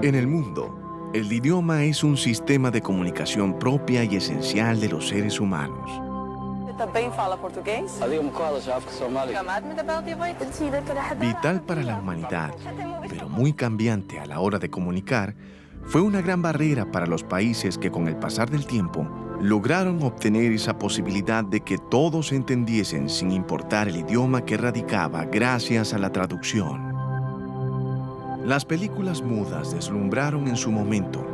En el mundo, el idioma es un sistema de comunicación propia y esencial de los seres humanos. Vital para la humanidad, pero muy cambiante a la hora de comunicar, fue una gran barrera para los países que con el pasar del tiempo lograron obtener esa posibilidad de que todos entendiesen sin importar el idioma que radicaba gracias a la traducción. Las películas mudas deslumbraron en su momento,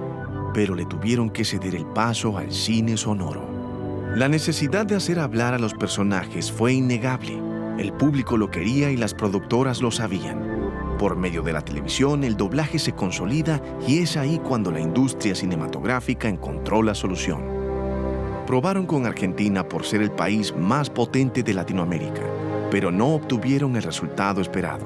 pero le tuvieron que ceder el paso al cine sonoro. La necesidad de hacer hablar a los personajes fue innegable. El público lo quería y las productoras lo sabían. Por medio de la televisión, el doblaje se consolida y es ahí cuando la industria cinematográfica encontró la solución. Probaron con Argentina por ser el país más potente de Latinoamérica, pero no obtuvieron el resultado esperado.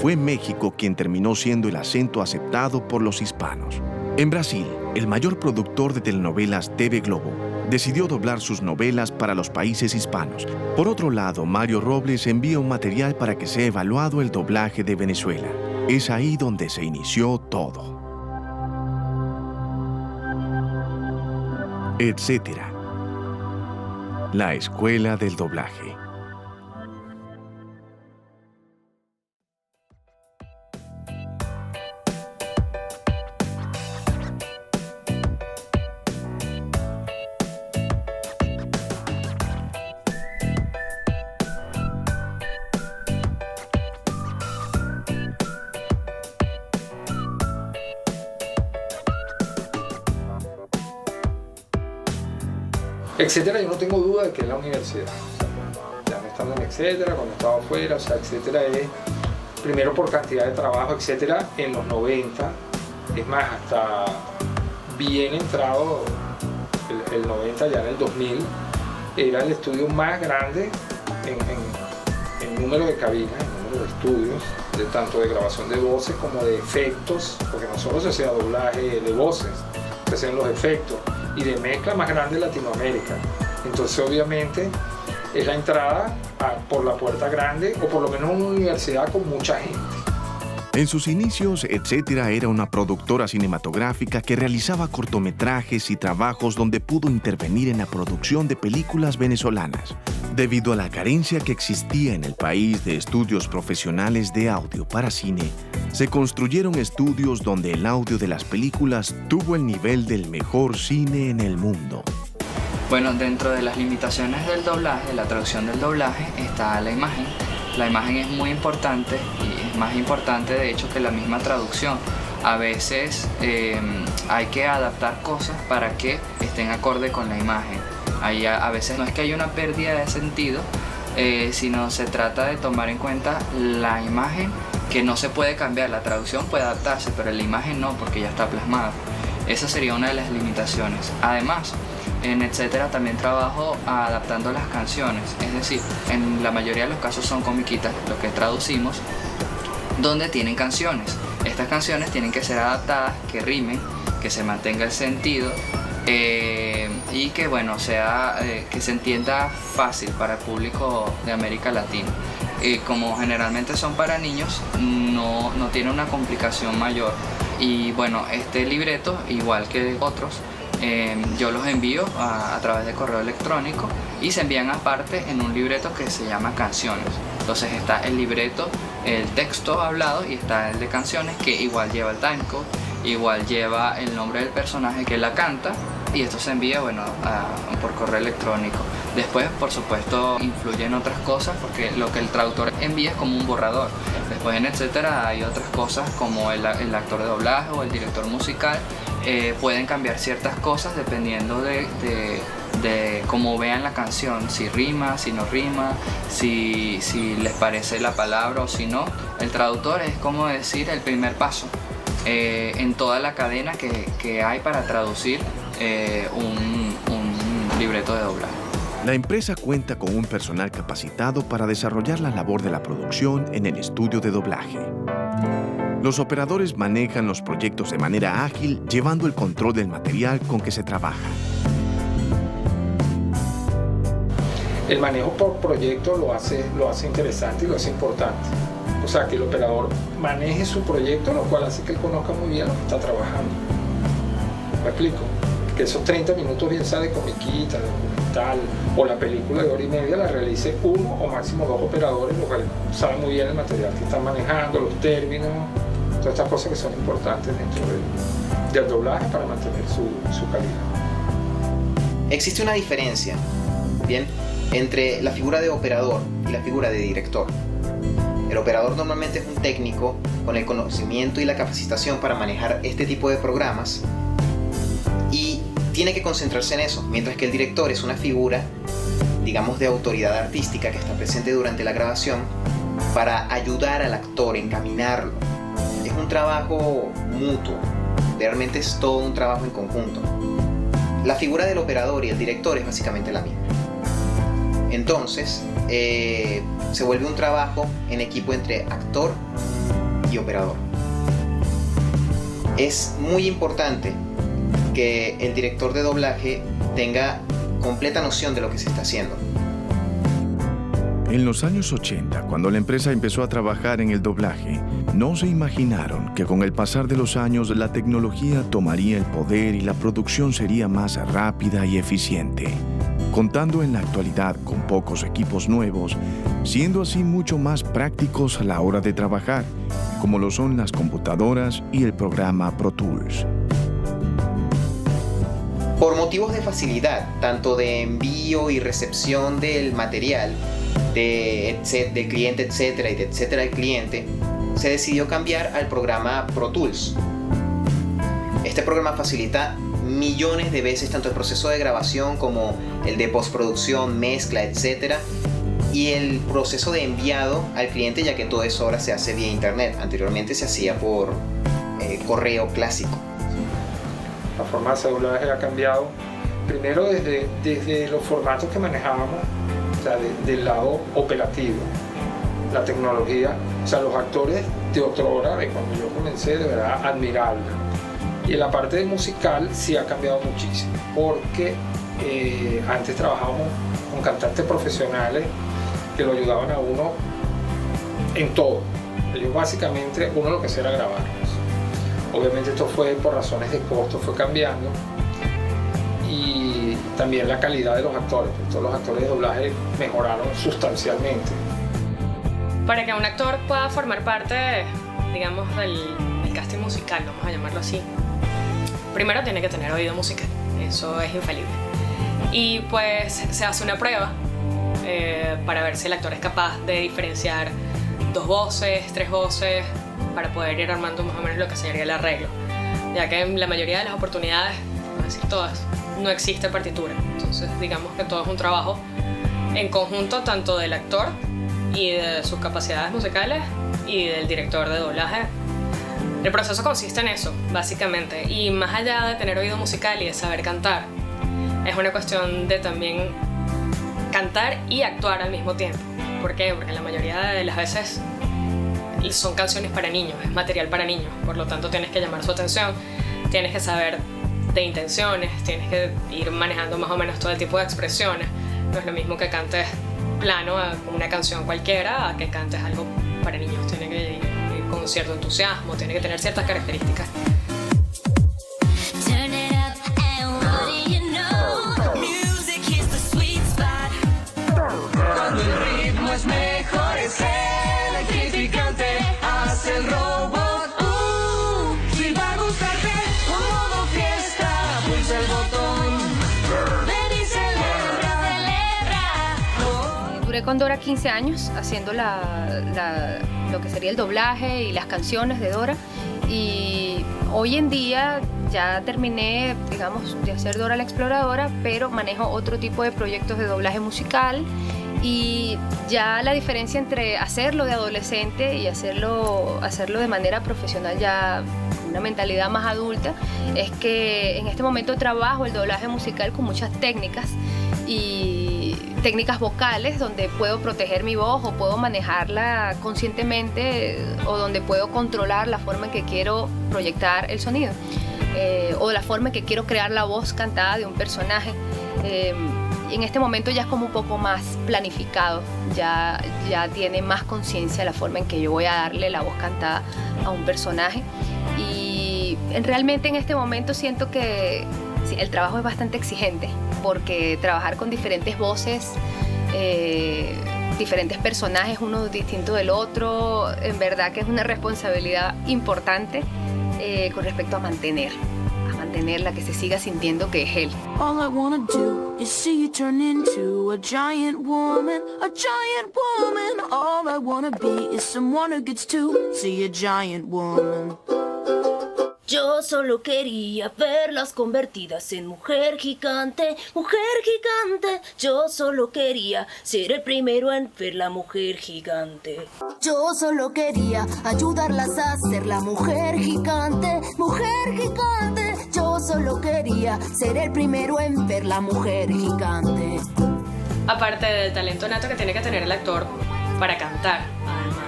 Fue México quien terminó siendo el acento aceptado por los hispanos. En Brasil, el mayor productor de telenovelas TV Globo decidió doblar sus novelas para los países hispanos. Por otro lado, Mario Robles envía un material para que sea evaluado el doblaje de Venezuela. Es ahí donde se inició todo. Etcétera. La escuela del doblaje. Etcétera, yo no tengo duda de que es la universidad. Ya no estando en Etcétera, cuando estaba afuera, o sea, Etcétera es, primero por cantidad de trabajo, Etcétera, en los 90, es más, hasta bien entrado el 90, ya en el 2000, era el estudio más grande en número de cabinas, en número de estudios, de tanto de grabación de voces como de efectos, porque no solo se hacía doblaje de voces, se hacían los efectos, y de mezcla más grande de Latinoamérica. Entonces obviamente es la entrada por la puerta grande, o por lo menos una universidad con mucha gente. En sus inicios, Etcétera era una productora cinematográfica que realizaba cortometrajes y trabajos donde pudo intervenir en la producción de películas venezolanas. Debido a la carencia que existía en el país de estudios profesionales de audio para cine, se construyeron estudios donde el audio de las películas tuvo el nivel del mejor cine en el mundo. Bueno, dentro de las limitaciones del doblaje, de la traducción del doblaje, está la imagen. La imagen es muy importante y es más importante de hecho que la misma traducción. A veces hay que adaptar cosas para que estén acorde con la imagen. A veces no es que haya una pérdida de sentido, sino se trata de tomar en cuenta la imagen, que no se puede cambiar. La traducción puede adaptarse, pero la imagen no, porque ya está plasmada. Esa sería una de las limitaciones. Además, en Etcétera también trabajo adaptando las canciones, es decir, en la mayoría de los casos son comiquitas, lo que traducimos, donde tienen canciones. Estas canciones tienen que ser adaptadas, que rimen, que se mantenga el sentido y que bueno, que se entienda fácil para el público de América Latina. Como generalmente son para niños, no tiene una complicación mayor. Y bueno, este libreto, igual que otros, yo los envío a través de correo electrónico y se envían aparte en un libreto que se llama Canciones. Entonces está el libreto, el texto hablado, y está el de canciones, que igual lleva el timecode, igual lleva el nombre del personaje que la canta, y esto se envía por correo electrónico. Después, por supuesto, influyen otras cosas, porque lo que el traductor envía es como un borrador. Después en Etcétera hay otras cosas como el actor de doblaje o el director musical. Pueden cambiar ciertas cosas dependiendo de cómo vean la canción, si rima, si no rima, si les parece la palabra o si no. El traductor es como decir el primer paso en toda la cadena que hay para traducir un libreto de doblaje. La empresa cuenta con un personal capacitado para desarrollar la labor de la producción en el estudio de doblaje. Los operadores manejan los proyectos de manera ágil, llevando el control del material con que se trabaja. El manejo por proyecto lo hace interesante y lo hace importante. O sea, que el operador maneje su proyecto, lo cual hace que él conozca muy bien lo que está trabajando. ¿Me explico? Que esos 30 minutos, bien sea de comiquita, de documental o la película de hora y media, la realice uno o máximo dos operadores, lo cual saben muy bien el material que están manejando, los términos, todas estas cosas que son importantes dentro del doblaje para mantener su calidad. Existe una diferencia, bien, entre la figura de operador y la figura de director. El operador normalmente es un técnico con el conocimiento y la capacitación para manejar este tipo de programas y tiene que concentrarse en eso, mientras que el director es una figura, digamos, de autoridad artística que está presente durante la grabación para ayudar al actor, encaminarlo. Es un trabajo mutuo, realmente es todo un trabajo en conjunto. La figura del operador y el director es básicamente la misma. Entonces, se vuelve un trabajo en equipo entre actor y operador. Es muy importante que el director de doblaje tenga completa noción de lo que se está haciendo. En los años 80, cuando la empresa empezó a trabajar en el doblaje, no se imaginaron que con el pasar de los años la tecnología tomaría el poder y la producción sería más rápida y eficiente, contando en la actualidad con pocos equipos nuevos, siendo así mucho más prácticos a la hora de trabajar, como lo son las computadoras y el programa Pro Tools. Por motivos de facilidad, tanto de envío y recepción del material, del cliente, etcétera, y de etcétera del cliente, se decidió cambiar al programa Pro Tools. Este programa facilita millones de veces tanto el proceso de grabación como el de postproducción, mezcla, etcétera, y el proceso de enviado al cliente, ya que todo eso ahora se hace vía internet. Anteriormente se hacía por correo clásico. La forma de hacer doblaje ha cambiado, primero desde los formatos que manejábamos, o sea, del lado operativo, la tecnología, o sea, los actores de otrora, de cuando yo comencé, de verdad admirable. Y en la parte de musical sí ha cambiado muchísimo, porque antes trabajábamos con cantantes profesionales que lo ayudaban a uno en todo. Ellos básicamente, uno lo que hacía era grabar. Obviamente esto fue por razones de costo, fue cambiando, y también la calidad de los actores, porque todos los actores de doblaje mejoraron sustancialmente. Para que un actor pueda formar parte, digamos, del casting musical, vamos a llamarlo así, primero tiene que tener oído musical, eso es infalible. Y pues se hace una prueba para ver si el actor es capaz de diferenciar 2 voces, 3 voces, para poder ir armando más o menos lo que sería el arreglo, ya que en la mayoría de las oportunidades, no decir todas, no existe partitura. Entonces digamos que todo es un trabajo en conjunto, tanto del actor y de sus capacidades musicales y del director de doblaje. El proceso consiste en eso, básicamente, y más allá de tener oído musical y de saber cantar, es una cuestión de también cantar y actuar al mismo tiempo. ¿Por qué? Porque la mayoría de las veces son canciones para niños, es material para niños, por lo tanto tienes que llamar su atención, tienes que saber de intenciones, tienes que ir manejando más o menos todo el tipo de expresiones. No es lo mismo que cantes plano a una canción cualquiera a que cantes algo para niños, tiene que ir con cierto entusiasmo, tiene que tener ciertas características. Cuando el ritmo es mejor, es electrificante, hace el robot. Si va a gustarte, un modo fiesta, pulsa el botón. Ven y celebra. Duré con Dora 15 años haciendo lo que sería el doblaje y las canciones de Dora, y hoy en día ya terminé, digamos, de hacer Dora la Exploradora, pero manejo otro tipo de proyectos de doblaje musical. Y ya la diferencia entre hacerlo de adolescente y hacerlo de manera profesional, ya una mentalidad más adulta, es que en este momento trabajo el doblaje musical con muchas técnicas y técnicas vocales donde puedo proteger mi voz o puedo manejarla conscientemente, o donde puedo controlar la forma en que quiero proyectar el sonido, o la forma en que quiero crear la voz cantada de un personaje. En este momento ya es como un poco más planificado, ya tiene más conciencia la forma en que yo voy a darle la voz cantada a un personaje. Y realmente en este momento siento que sí, el trabajo es bastante exigente, porque trabajar con diferentes voces, diferentes personajes, uno distinto del otro, en verdad que es una responsabilidad importante con respecto a mantenerla, que se siga sintiendo que es él. All I wanna do is see you turn into a giant woman, a giant woman. All I wanna be is someone who gets to see a giant woman. Yo solo quería verlas convertidas en mujer gigante, mujer gigante. Yo solo quería ser el primero en ver la mujer gigante. Yo solo quería ayudarlas a ser la mujer gigante, mujer gigante. Yo solo quería ser el primero en ver la mujer gigante. Aparte del talento nato que tiene que tener el actor para cantar,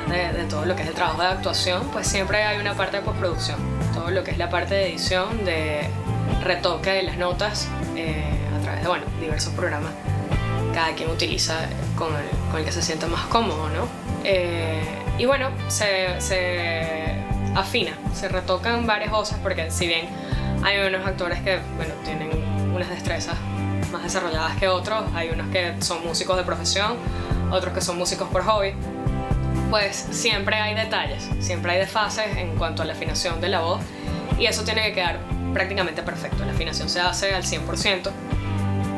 además de todo lo que es el trabajo de actuación, pues siempre hay una parte de postproducción. Todo lo que es la parte de edición, de retoque de las notas a través de diversos programas. Cada quien utiliza con el que se sienta más cómodo, ¿no? Y bueno, se afina, se retocan varias voces, porque si bien hay unos actores que tienen unas destrezas más desarrolladas que otros, hay unos que son músicos de profesión, otros que son músicos por hobby, pues siempre hay detalles, siempre hay desfases en cuanto a la afinación de la voz, y eso tiene que quedar prácticamente perfecto. La afinación se hace al 100%.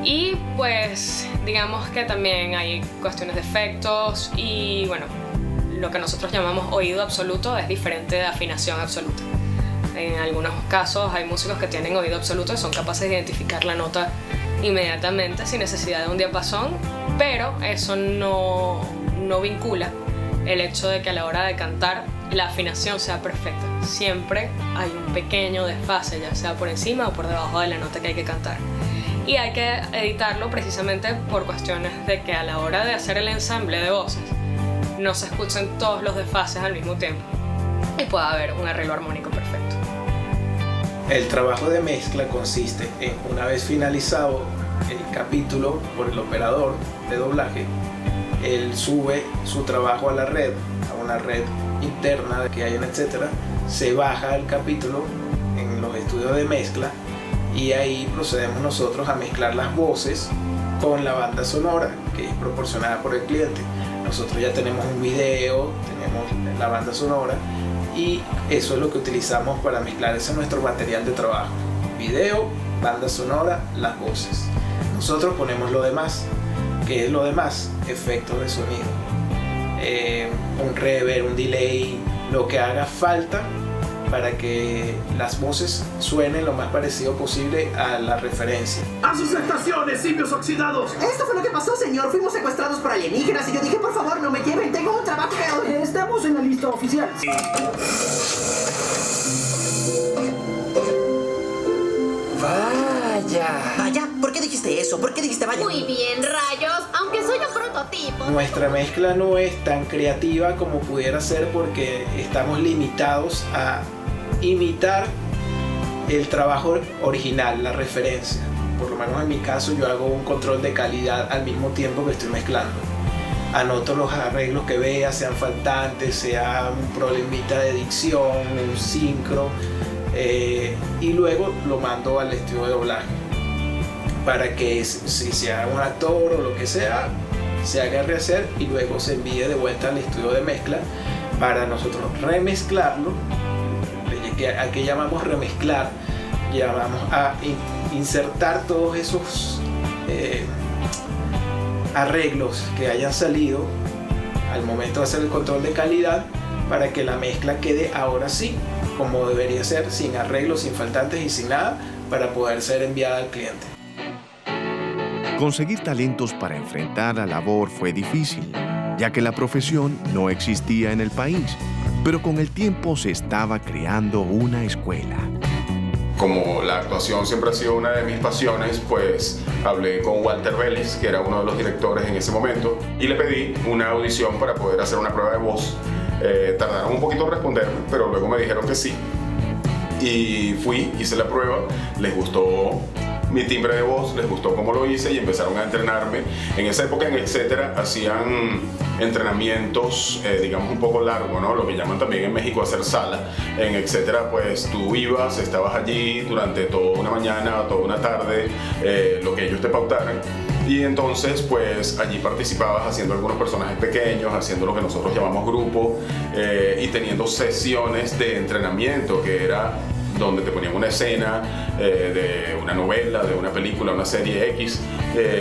Y pues digamos que también hay cuestiones de efectos y lo que nosotros llamamos oído absoluto es diferente de afinación absoluta. En algunos casos hay músicos que tienen oído absoluto y son capaces de identificar la nota inmediatamente sin necesidad de un diapasón, pero eso no vincula el hecho de que a la hora de cantar la afinación sea perfecta. Siempre hay un pequeño desfase, ya sea por encima o por debajo de la nota que hay que cantar. Y hay que editarlo precisamente por cuestiones de que a la hora de hacer el ensamble de voces no se escuchen todos los desfases al mismo tiempo y pueda haber un arreglo armónico perfecto. El trabajo de mezcla consiste en, una vez finalizado el capítulo por el operador de doblaje, él sube su trabajo a la red, a una red interna que hay en etcétera, se baja el capítulo en los estudios de mezcla y ahí procedemos nosotros a mezclar las voces con la banda sonora que es proporcionada por el cliente. Nosotros ya tenemos un video, tenemos la banda sonora y eso es lo que utilizamos para mezclar. Ese es nuestro material de trabajo: video, banda sonora, las voces. Nosotros ponemos lo demás. ¿Qué es lo demás? Efectos de sonido, un reverb, un delay, lo que haga falta para que las voces suenen lo más parecido posible a la referencia. ¡A sus estaciones, simios oxidados! Esto fue lo que pasó, señor. Fuimos secuestrados por alienígenas y yo dije, por favor, no me lleven, tengo un trabajo. Estamos en la lista oficial. Vaya, ¿por qué dijiste eso? ¿Por qué dijiste vaya? Muy bien, rayos, aunque soy un prototipo. Nuestra mezcla no es tan creativa como pudiera ser porque estamos limitados a imitar el trabajo original, la referencia. Por lo menos en mi caso yo hago un control de calidad al mismo tiempo que estoy mezclando. Anoto los arreglos que vea, sean faltantes, sea un problemita de dicción, un sincro, y luego lo mando al estudio de doblaje para que si sea un actor o lo que sea, se haga rehacer y luego se envíe de vuelta al estudio de mezcla para nosotros remezclarlo. ¿A qué llamamos remezclar? Llamamos a insertar todos esos arreglos que hayan salido al momento de hacer el control de calidad para que la mezcla quede ahora sí como debería ser, sin arreglos, sin faltantes y sin nada, para poder ser enviada al cliente. Conseguir talentos para enfrentar la labor fue difícil, ya que la profesión no existía en el país, pero con el tiempo se estaba creando una escuela. Como la actuación siempre ha sido una de mis pasiones, pues hablé con Walter Vélez, que era uno de los directores en ese momento, y le pedí una audición para poder hacer una prueba de voz. Tardaron un poquito en responderme, pero luego me dijeron que sí. Y fui, hice la prueba, les gustó mi timbre de voz, les gustó cómo lo hice y empezaron a entrenarme. En esa época en Etcétera hacían entrenamientos, digamos, un poco largos, ¿no? Lo que llaman también en México hacer sala. En Etcétera, pues tú ibas, estabas allí durante toda una mañana o toda una tarde, lo que ellos te pautaran. Y entonces, pues allí participabas haciendo algunos personajes pequeños, haciendo lo que nosotros llamamos grupo, y teniendo sesiones de entrenamiento, que era donde te ponían una escena de una novela, de una película, una serie X,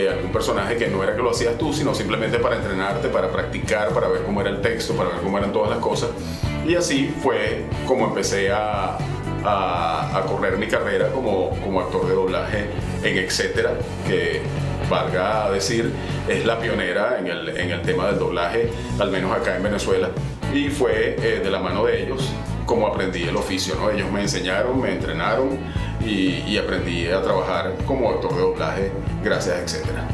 algún personaje que no era que lo hacías tú, sino simplemente para entrenarte, para practicar, para ver cómo era el texto, para ver cómo eran todas las cosas. Y así fue como empecé a correr mi carrera como actor de doblaje en Etcétera, que, valga decir, es la pionera en el tema del doblaje, al menos acá en Venezuela. Y fue de la mano de ellos como aprendí el oficio, ¿no? Ellos me enseñaron, me entrenaron y aprendí a trabajar como actor de doblaje gracias a Etcétera.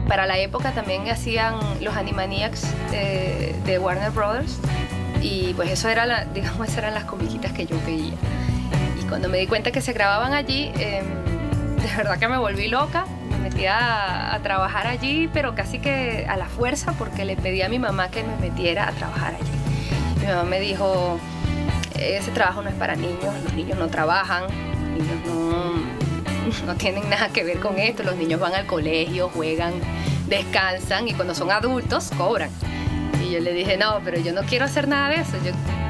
Para la época también hacían los Animaniacs de Warner Brothers, y pues eso era digamos, esas eran las comiquitas que yo veía. Y cuando me di cuenta que se grababan allí, de verdad que me volví loca. Me metí a trabajar allí, pero casi que a la fuerza, porque le pedí a mi mamá que me metiera a trabajar allí. Mi mamá me dijo: ese trabajo no es para niños, los niños no trabajan, los niños no tienen nada que ver con esto, los niños van al colegio, juegan, descansan y cuando son adultos cobran. Y yo le dije: no, pero yo no quiero hacer nada de eso,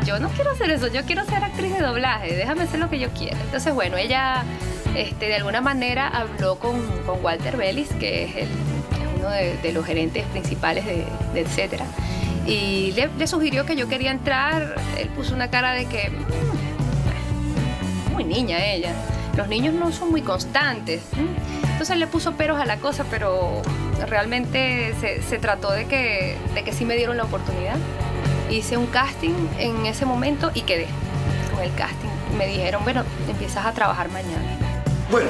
yo no quiero hacer eso, yo quiero ser actriz de doblaje, déjame hacer lo que yo quiera. Entonces, bueno, ella de alguna manera habló con Walter Bellis, que es uno de los gerentes principales de Etcétera, y le sugirió que yo quería entrar. Él puso una cara de que muy niña ella, los niños no son muy constantes. Entonces le puso peros a la cosa, pero realmente se trató de que sí me dieron la oportunidad. Hice un casting en ese momento y quedé con el casting. Me dijeron: bueno, empiezas a trabajar mañana. Bueno,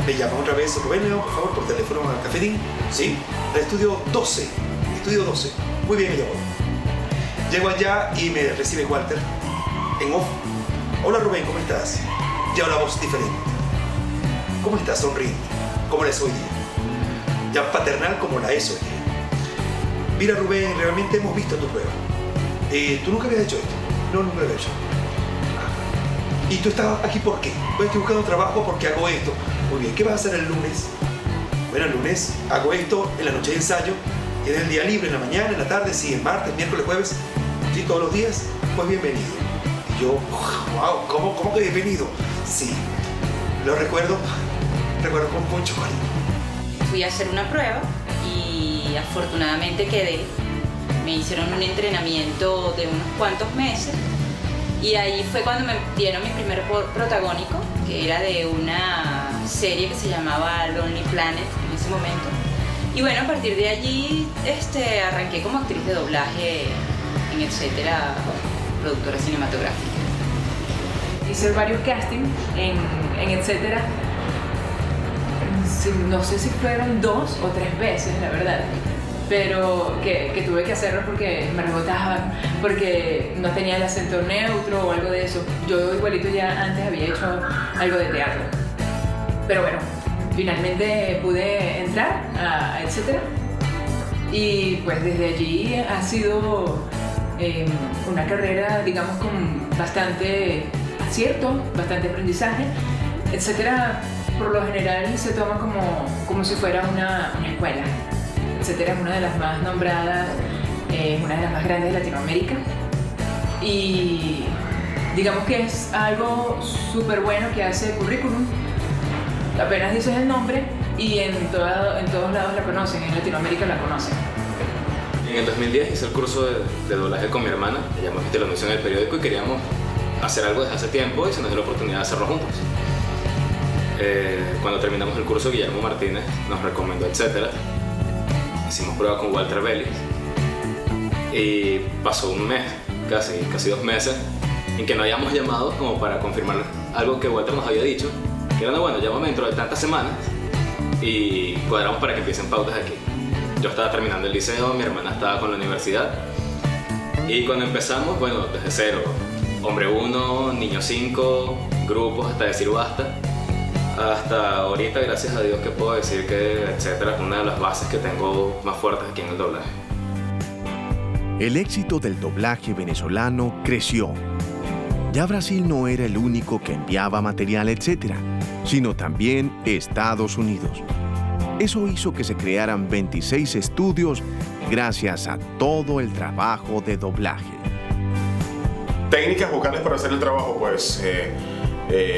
me llama otra vez Rubén León, por favor, por teléfono al cafetín. Sí, al estudio 12. Estudio 12. Muy bien, me llamó. Llego allá y me recibe Walter en off. Hola Rubén, ¿cómo estás? Ya una voz diferente. ¿Cómo estás? Sonriente. ¿Cómo la es hoy día? Ya paternal como la es hoy día. Mira Rubén, realmente hemos visto tu prueba. ¿Tú nunca habías hecho esto? No, nunca lo había hecho. ¿Y tú estás aquí por qué? Pues estoy buscando trabajo porque hago esto. Muy bien, ¿qué vas a hacer el lunes? Bueno, el lunes hago esto, en la noche de ensayo. ¿Tienes el día libre en la mañana, en la tarde? Sí, el martes, miércoles, jueves. Sí, todos los días. Pues bienvenido. Y yo, wow, ¿cómo que bienvenido? Sí, lo recuerdo con mucho cariño. Fui a hacer una prueba y afortunadamente quedé. Me hicieron un entrenamiento de unos cuantos meses. Y ahí fue cuando me dieron mi primer protagónico, que era de una serie que se llamaba Lonely Planet en ese momento. Y bueno, a partir de allí arranqué como actriz de doblaje en Etcétera, productora cinematográfica. Hice varios castings en Etcétera. No sé si fueron 2 o 3 veces, la verdad. Pero que tuve que hacerlo porque me rebotaban, porque no tenía el acento neutro o algo de eso. Yo igualito ya antes había hecho algo de teatro. Pero bueno, finalmente pude entrar a Etcétera. Y pues desde allí ha sido una carrera, digamos, con bastante acierto, bastante aprendizaje. Etcétera, por lo general, se toma como si fuera una escuela. Etcétera es una de las más nombradas, una de las más grandes de Latinoamérica, y digamos que es algo súper bueno que hace currículum. Apenas dices el nombre y en todos lados la conocen, en Latinoamérica la conocen. En el 2010 hice el curso de doblaje con mi hermana, ella me lo anunció en el periódico y queríamos hacer algo desde hace tiempo y se nos dio la oportunidad de hacerlo juntos. Cuando terminamos el curso, Guillermo Martínez nos recomendó Etcétera. Hicimos prueba con Walter Bellis y pasó un mes, casi 2 meses, en que no habíamos llamado como para confirmar algo que Walter nos había dicho, que era: no, bueno, llámame dentro de tantas semanas y cuadramos para que empiecen pautas aquí. Yo estaba terminando el liceo, mi hermana estaba con la universidad, y cuando empezamos, bueno, desde cero, hombre 1, niño 5, grupos hasta decir basta, hasta ahorita, gracias a Dios, que puedo decir que Etcétera es una de las bases que tengo más fuertes aquí en el doblaje. El éxito del doblaje venezolano creció. Ya Brasil no era el único que enviaba material, etcétera, sino también Estados Unidos. Eso hizo que se crearan 26 estudios gracias a todo el trabajo de doblaje. Técnicas vocales para hacer el trabajo, pues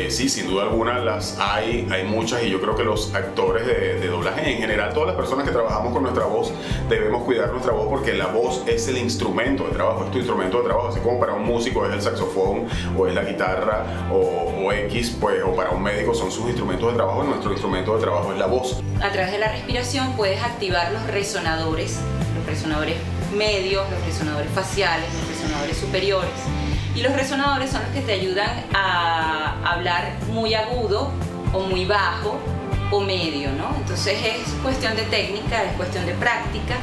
sí, sin duda alguna las hay muchas, y yo creo que los actores de doblaje en general, todas las personas que trabajamos con nuestra voz, debemos cuidar nuestra voz, porque la voz es el instrumento de trabajo, es tu instrumento de trabajo, así como para un músico es el saxofón o es la guitarra o X, pues, o para un médico son sus instrumentos de trabajo. Nuestro instrumento de trabajo es la voz. A través de la respiración puedes activar los resonadores medios, los resonadores faciales, los resonadores superiores. Y los resonadores son los que te ayudan a hablar muy agudo o muy bajo o medio, ¿no? Entonces es cuestión de técnica, es cuestión de práctica.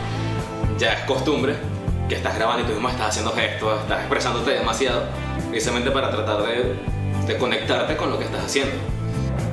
Ya es costumbre que estás grabando y tú mismo estás haciendo gestos, estás expresándote demasiado, precisamente para tratar de conectarte con lo que estás haciendo.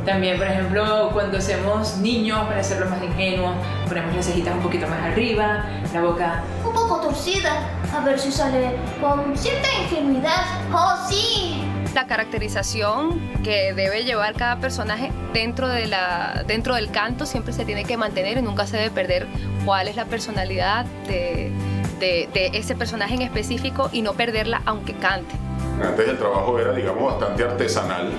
También, por ejemplo, cuando hacemos niños, para hacerlos más ingenuos, ponemos las cejitas un poquito más arriba, la boca Un poco torcida, a ver si sale con cierta ingenuidad. ¡Oh, sí! La caracterización que debe llevar cada personaje dentro del canto siempre se tiene que mantener y nunca se debe perder cuál es la personalidad de ese personaje en específico y no perderla aunque cante. Antes el trabajo era, digamos, bastante artesanal,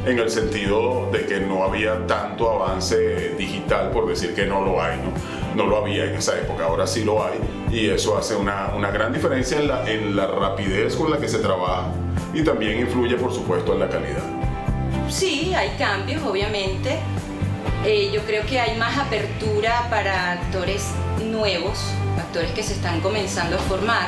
en el sentido de que no había tanto avance digital, por decir que no lo hay, ¿no? No lo había en esa época, ahora sí lo hay, y eso hace una gran diferencia en la rapidez con la que se trabaja, y también influye, por supuesto, en la calidad. Sí, hay cambios, obviamente. Yo creo que hay más apertura para actores nuevos, actores que se están comenzando a formar.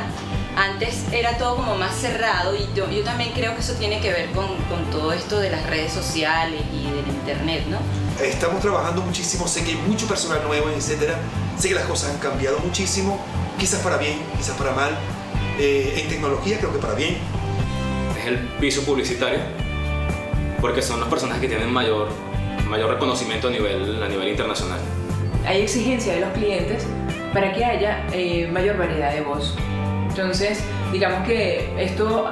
Antes era todo como más cerrado, y yo también creo que eso tiene que ver con todo esto de las redes sociales y del internet, ¿no? Estamos trabajando muchísimo, sé que hay mucho personal nuevo, etcétera. Sé que las cosas han cambiado muchísimo, quizás para bien, quizás para mal. En tecnología creo que para bien. Es el piso publicitario, porque son los personajes que tienen mayor reconocimiento a nivel internacional. Hay exigencia de los clientes para que haya mayor variedad de voz. Entonces, digamos que esto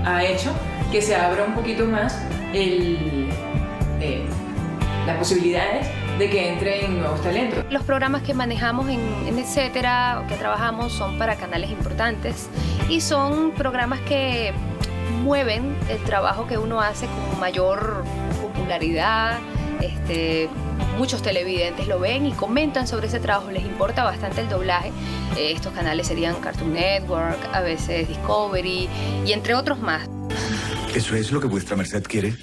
ha hecho que se abra un poquito más las posibilidades de que entren nuevos talentos. Los programas que manejamos en Etcétera, o que trabajamos, son para canales importantes y son programas que mueven el trabajo que uno hace con mayor popularidad. Muchos televidentes lo ven y comentan sobre ese trabajo, les importa bastante el doblaje. Estos canales serían Cartoon Network, a veces Discovery y entre otros más. ¿Eso es lo que vuestra merced quiere?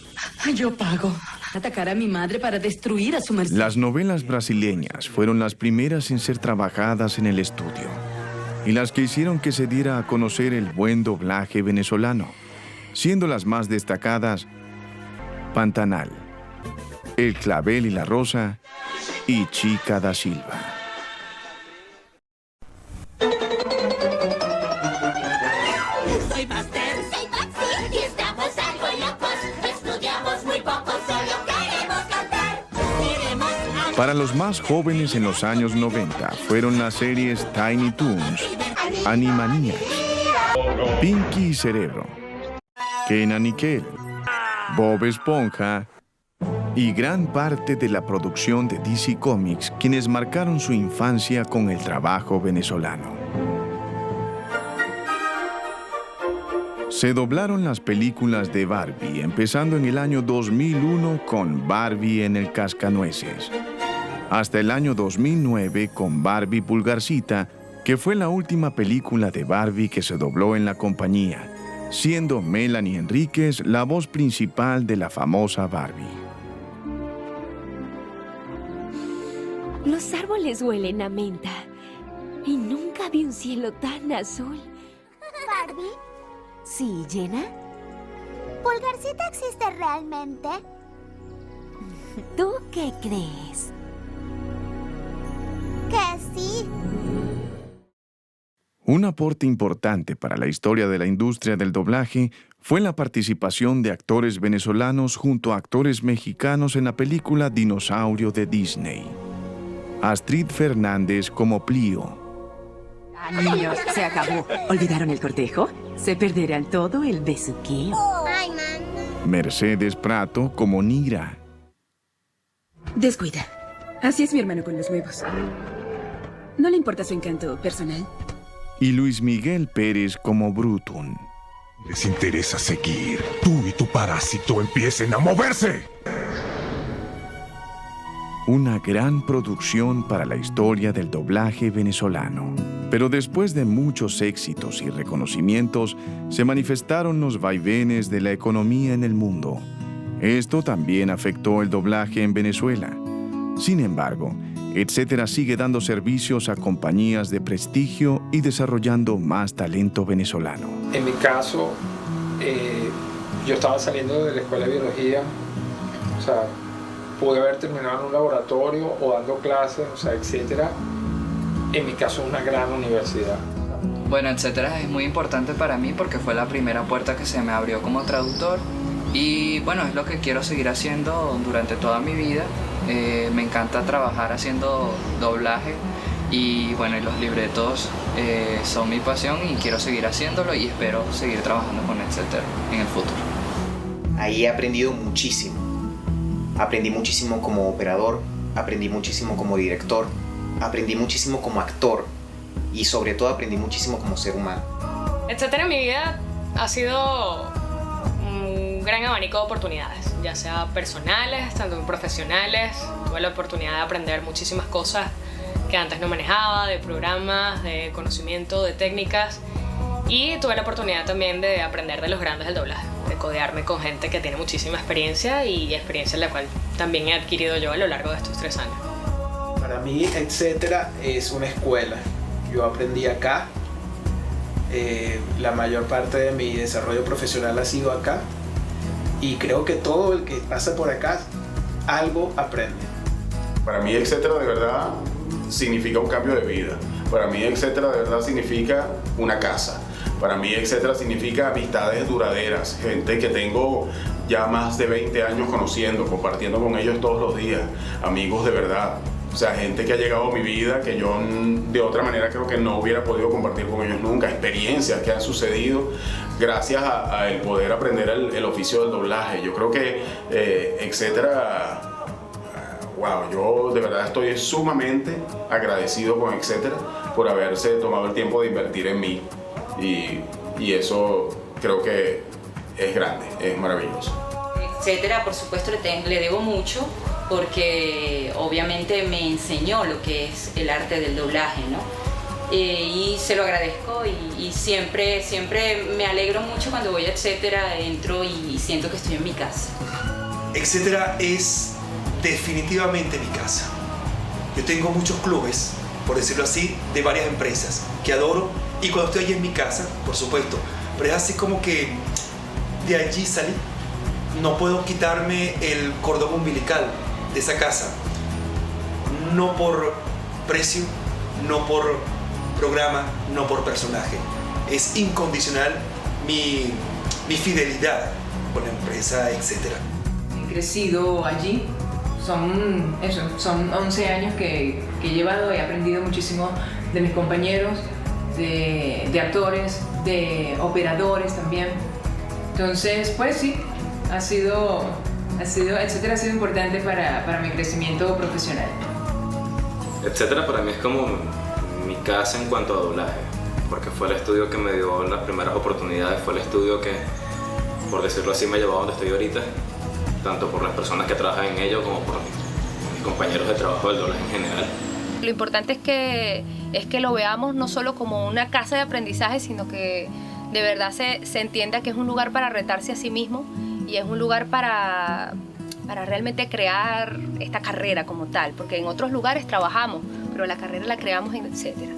Yo pago. Atacar a mi madre para destruir a su merced. Las novelas brasileñas fueron las primeras en ser trabajadas en el estudio y las que hicieron que se diera a conocer el buen doblaje venezolano, siendo las más destacadas Pantanal, El Clavel y la Rosa y Chica da Silva. Soy Master, soy Maxi, y estamos algo locos. Estudiamos muy poco, solo queremos cantar. Para los más jóvenes en los años 90 fueron las series Tiny Toons, Animaniacs, Pinky y Cerebro, Kenan y Kel, Bob Esponja y gran parte de la producción de DC Comics, quienes marcaron su infancia con el trabajo venezolano. Se doblaron las películas de Barbie, empezando en el año 2001 con Barbie en el Cascanueces, hasta el año 2009 con Barbie Pulgarcita, que fue la última película de Barbie que se dobló en la compañía, siendo Melanie Enríquez la voz principal de la famosa Barbie. Los árboles huelen a menta y nunca vi un cielo tan azul. ¿Barbie? ¿Sí, Jenna? ¿Pulgarcita existe realmente? ¿Tú qué crees? Que sí. Un aporte importante para la historia de la industria del doblaje fue la participación de actores venezolanos junto a actores mexicanos en la película Dinosaurio de Disney. Astrid Fernández como Plío. Niños, se acabó. ¿Olvidaron el cortejo? Se perderán todo el besuqueo. Ay, mamá. Mercedes Prato como Nira. Descuida. Así es mi hermano con los huevos. ¿No le importa su encanto personal? Y Luis Miguel Pérez como Brutun. Les interesa seguir. Tú y tu parásito empiecen a moverse. Una gran producción para la historia del doblaje venezolano. Pero después de muchos éxitos y reconocimientos, se manifestaron los vaivenes de la economía en el mundo. Esto también afectó el doblaje en Venezuela. Sin embargo, Etcétera sigue dando servicios a compañías de prestigio y desarrollando más talento venezolano. En mi caso, yo estaba saliendo de la escuela de biología, o sea, pude haber terminado en un laboratorio o dando clases, o sea, etcétera. En mi caso, una gran universidad. Bueno, etcétera es muy importante para mí porque fue la primera puerta que se me abrió como traductor y bueno, es lo que quiero seguir haciendo durante toda mi vida. Me encanta trabajar haciendo doblaje y bueno, y los libretos son mi pasión y quiero seguir haciéndolo y espero seguir trabajando con etcétera en el futuro. Ahí he aprendido muchísimo. Aprendí muchísimo como operador, aprendí muchísimo como director, aprendí muchísimo como actor y sobre todo aprendí muchísimo como ser humano. Etcétera en mi vida ha sido un gran abanico de oportunidades, ya sea personales, tanto profesionales. Tuve la oportunidad de aprender muchísimas cosas que antes no manejaba, de programas, de conocimiento, de técnicas, y tuve la oportunidad también de aprender de los grandes del doblaje, de codearme con gente que tiene muchísima experiencia y experiencia en la cual también he adquirido yo a lo largo de estos 3 años. Para mí, etcétera, es una escuela. Yo aprendí acá. La mayor parte de mi desarrollo profesional ha sido acá. Y creo que todo el que pasa por acá, algo aprende. Para mí, etcétera, de verdad, significa un cambio de vida. Para mí, etcétera, de verdad, significa una casa. Para mí, etcétera, significa amistades duraderas. Gente que tengo ya más de 20 años conociendo, compartiendo con ellos todos los días. Amigos de verdad. O sea, gente que ha llegado a mi vida que yo de otra manera creo que no hubiera podido compartir con ellos nunca. Experiencias que han sucedido gracias a el poder aprender el oficio del doblaje. Yo creo que, etcétera, wow, yo de verdad estoy sumamente agradecido con etcétera por haberse tomado el tiempo de invertir en mí. Y eso creo que es grande, es maravilloso. Etcétera, por supuesto, le debo mucho porque obviamente me enseñó lo que es el arte del doblaje, ¿no? Y se lo agradezco y siempre me alegro mucho cuando voy a etcétera, entro y siento que estoy en mi casa. Etcétera es definitivamente mi casa. Yo tengo muchos clubes, por decirlo así, de varias empresas que adoro y cuando estoy allí en mi casa, por supuesto, pero es así como que de allí salí. No puedo quitarme el cordón umbilical de esa casa, no por precio, no por programa, no por personaje. Es incondicional mi fidelidad con la empresa, etcétera. He crecido allí, son 11 años que he llevado, he aprendido muchísimo de mis compañeros, de actores, de operadores también. Entonces, pues sí, etcétera ha sido importante para mi crecimiento profesional. Etcétera para mí es como mi casa en cuanto a doblaje, porque fue el estudio que me dio las primeras oportunidades, fue el estudio que, por decirlo así, me llevó a donde estoy ahorita, tanto por las personas que trabajan en ello como por mis compañeros de trabajo del doblaje en general. Lo importante es que lo veamos no solo como una casa de aprendizaje, sino que de verdad se entienda que es un lugar para retarse a sí mismo y es un lugar para realmente crear esta carrera como tal, porque en otros lugares trabajamos, pero la carrera la creamos en etcétera.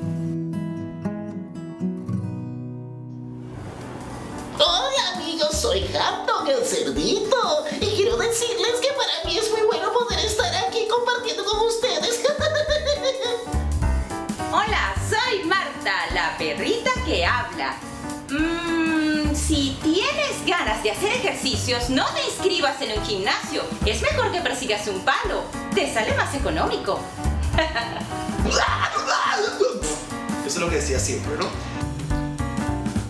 Hola amigos, soy Hapdog el cerdito y quiero decirles que para mí es muy bueno poder estar aquí compartiendo con ustedes. Hola, soy Marta, la perrita hacer ejercicios, no te inscribas en un gimnasio. Es mejor que persigas un palo. Te sale más económico. Eso es lo que decía siempre, ¿no?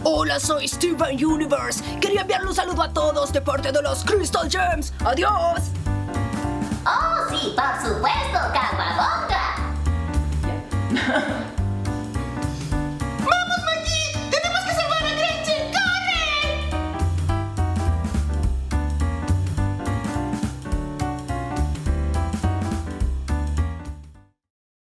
Hola, soy Steven Universe. Quería enviarle un saludo a todos de parte de los Crystal Gems. ¡Adiós! Oh, sí, por supuesto.